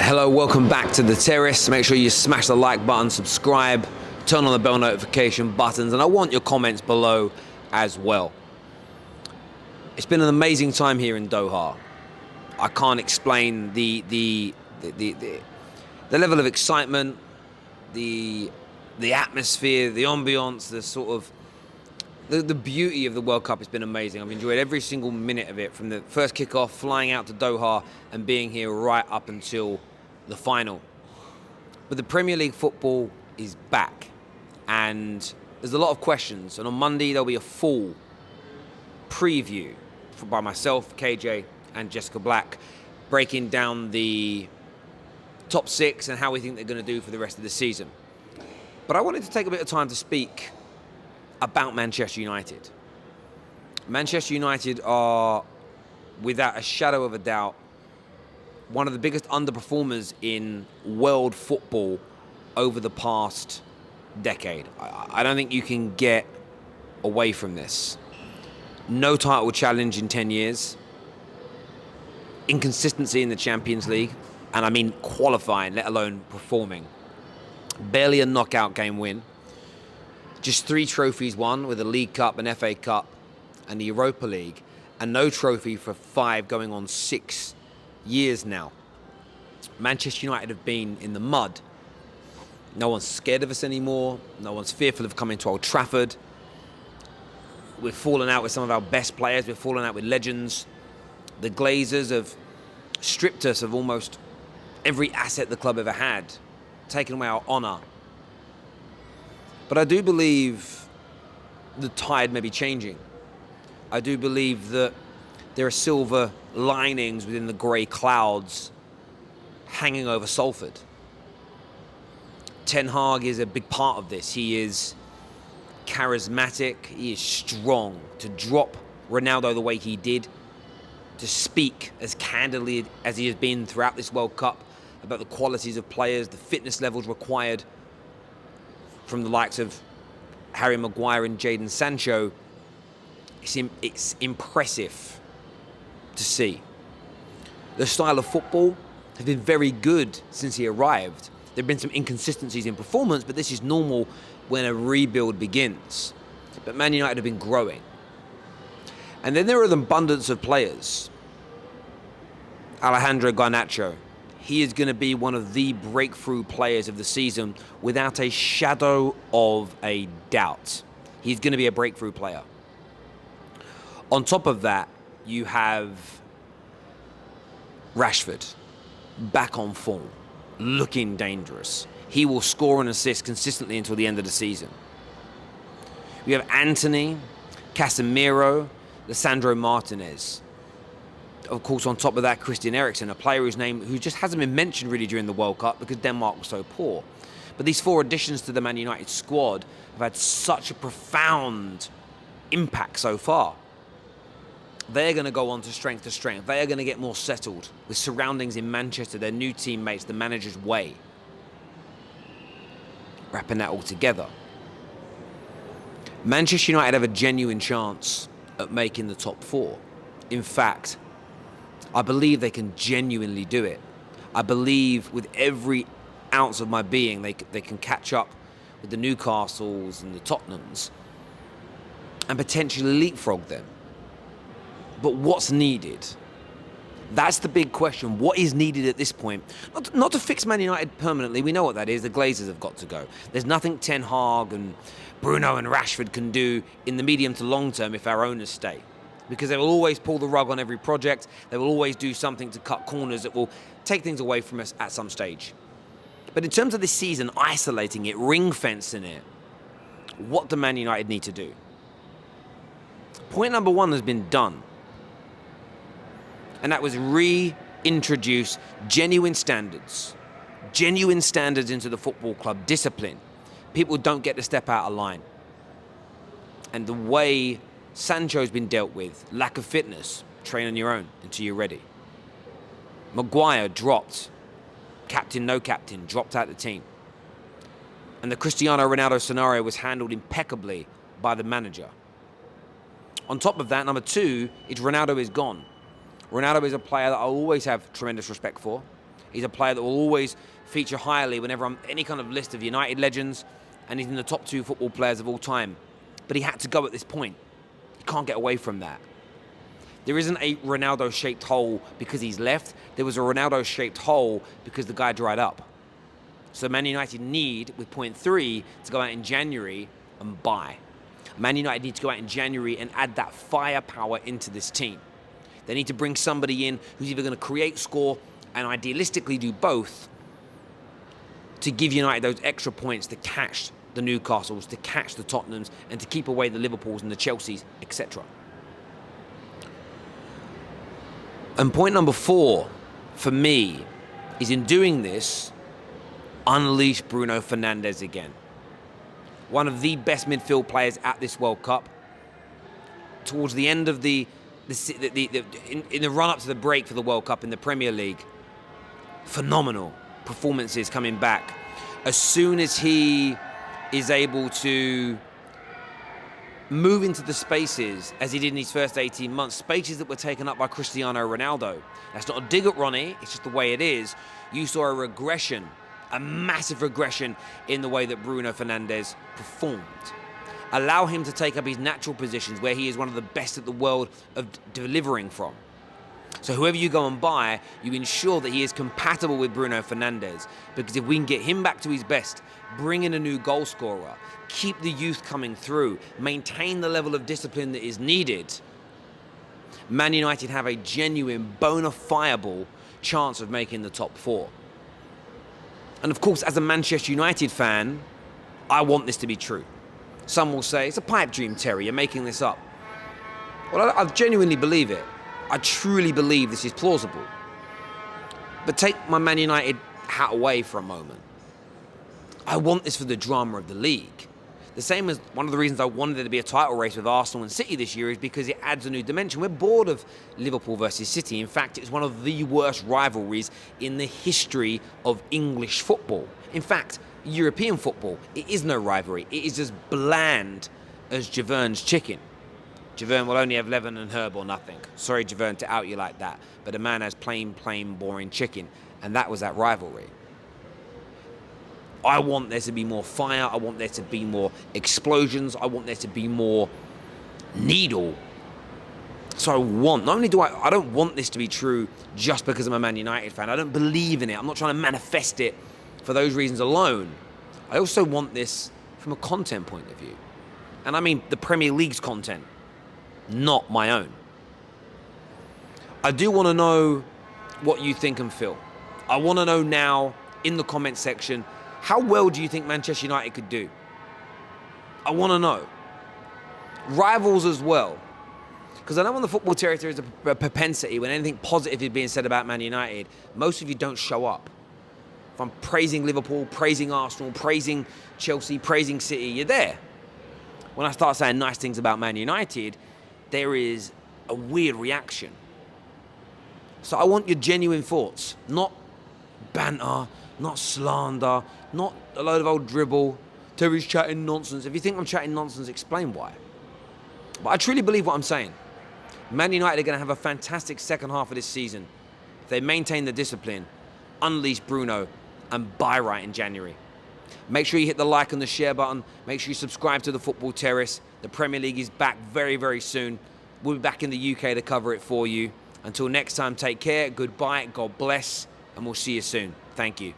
Hello, welcome back to the Terrace. Make sure you smash the like button, subscribe, turn on the bell notification buttons, and I want your comments below as well. It's been an amazing time here in Doha. I can't explain the level of excitement, the atmosphere, the ambiance, the sort of the beauty of the World Cup has been amazing. I've enjoyed every single minute of it, from the first kickoff, flying out to Doha, and being here right up until the final. But the Premier League football is back, and there's a lot of questions. And on Monday, there'll be a full preview by myself, KJ, and Jessica Black, breaking down the top six and how we think they're going to do for the rest of the season. But I wanted to take a bit of time to speak about Manchester United. Manchester United are, without a shadow of a doubt, one of the biggest underperformers in world football over the past decade. I don't think you can get away from this. No title challenge in 10 years. Inconsistency in the Champions League, and I mean qualifying, let alone performing. Barely a knockout game win. Just 3 trophies won, with a League Cup, an FA Cup, and the Europa League, and no trophy for 5 going on 6 years now. Manchester United have been in the mud. No one's scared of us anymore. No one's fearful of coming to Old Trafford. We've fallen out with some of our best players. We've fallen out with legends. The Glazers have stripped us of almost every asset the club ever had, taken away our honour. But I do believe the tide may be changing. I do believe that there are silver linings within the grey clouds hanging over Salford. Ten Hag is a big part of this. He is charismatic, he is strong. To drop Ronaldo the way he did, to speak as candidly as he has been throughout this World Cup about the qualities of players, the fitness levels required from the likes of Harry Maguire and Jadon Sancho, it's impressive to see. The style of football has been very good since he arrived. There have been some inconsistencies in performance, but this is normal when a rebuild begins. But Man United have been growing. And then there are an abundance of players. Alejandro Garnacho, he is going to be one of the breakthrough players of the season without a shadow of a doubt. He's going to be a breakthrough player. On top of that, you have Rashford, back on form, looking dangerous. He will score and assist consistently until the end of the season. You have Anthony, Casemiro, Lisandro Martinez. Of course, on top of that, Christian Eriksen, a player who just hasn't been mentioned really during the World Cup because Denmark was so poor. But these 4 additions to the Man United squad have had such a profound impact so far. They're going to go on to strength. They are going to get more settled with surroundings in Manchester, their new teammates, the manager's way. Wrapping that all together, Manchester United have a genuine chance at making the top 4. In fact, I believe they can genuinely do it. I believe with every ounce of my being they can catch up with the Newcastles and the Tottenhams and potentially leapfrog them. But what's needed? That's the big question. What is needed at this point? Not to fix Man United permanently. We know what that is. The Glazers have got to go. There's nothing Ten Hag and Bruno and Rashford can do in the medium to long term if our owners stay. Because they will always pull the rug on every project. They will always do something to cut corners that will take things away from us at some stage. But in terms of this season, isolating it, ring-fencing it, what do Man United need to do? Point number 1 has been done. And that was reintroduce genuine standards into the football club, discipline. People don't get to step out of line. And the way Sancho's been dealt with, lack of fitness, train on your own until you're ready. Maguire dropped, captain, no captain, dropped out of the team. And the Cristiano Ronaldo scenario was handled impeccably by the manager. On top of that, number 2, is Ronaldo is gone. Ronaldo is a player that I always have tremendous respect for. He's a player that will always feature highly whenever I'm any kind of list of United legends, and he's in the top 2 football players of all time. But he had to go at this point. You can't get away from that. There isn't a Ronaldo-shaped hole because he's left. There was a Ronaldo-shaped hole because the guy dried up. So Man United need, with point 3, to go out in January and buy. Man United need to go out in January and add that firepower into this team. They need to bring somebody in who's either going to create, score, and idealistically do both to give United those extra points to catch the Newcastles, to catch the Tottenhams, and to keep away the Liverpools and the Chelseas, etc. And point number 4 for me is, in doing this, unleash Bruno Fernandes again. One of the best midfield players at this World Cup. Towards the end of in the run-up to the break for the World Cup in the Premier League, phenomenal performances coming back. As soon as he is able to move into the spaces, as he did in his first 18 months, spaces that were taken up by Cristiano Ronaldo. That's not a dig at Ronnie, it's just the way it is. You saw a regression, a massive regression in the way that Bruno Fernandes performed. Allow him to take up his natural positions where he is one of the best at the world of delivering from. So whoever you go and buy, you ensure that he is compatible with Bruno Fernandes. Because if we can get him back to his best, bring in a new goal scorer, keep the youth coming through, maintain the level of discipline that is needed, Man United have a genuine, bona fide chance of making the top 4. And of course, as a Manchester United fan, I want this to be true. Some will say, it's a pipe dream, Terry, you're making this up. Well, I genuinely believe it. I truly believe this is plausible. But take my Man United hat away for a moment. I want this for the drama of the league. The same as one of the reasons I wanted there to be a title race with Arsenal and City this year is because it adds a new dimension. We're bored of Liverpool versus City. In fact, it's one of the worst rivalries in the history of English football. In fact, European football, it is no rivalry. It is as bland as Javern's chicken. Javern will only have Levin and Herb or nothing. Sorry, Javern, to out you like that. But the man has plain, boring chicken. And that was that rivalry. I want there to be more fire. I want there to be more explosions. I want there to be more needle. So not only do I don't want this to be true just because I'm a Man United fan. I don't believe in it. I'm not trying to manifest it for those reasons alone. I also want this from a content point of view. And I mean the Premier League's content, not my own. I do want to know what you think and feel. I want to know now in the comment section, how well do you think Manchester United could do? I want to know. Rivals as well. Because I know on the football territory there's a propensity when anything positive is being said about Man United, most of you don't show up. If I'm praising Liverpool, praising Arsenal, praising Chelsea, praising City, you're there. When I start saying nice things about Man United, there is a weird reaction. So I want your genuine thoughts, not banter, not slander, not a load of old dribble. Terry's chatting nonsense. If you think I'm chatting nonsense, explain why. But I truly believe what I'm saying. Man United are going to have a fantastic second half of this season if they maintain the discipline, unleash Bruno, and buy right in January. Make sure you hit the like and the share button. Make sure you subscribe to the Football Terrace. The Premier League is back very, very soon. We'll be back in the UK to cover it for you. Until next time, take care, goodbye, God bless, and we'll see you soon. Thank you.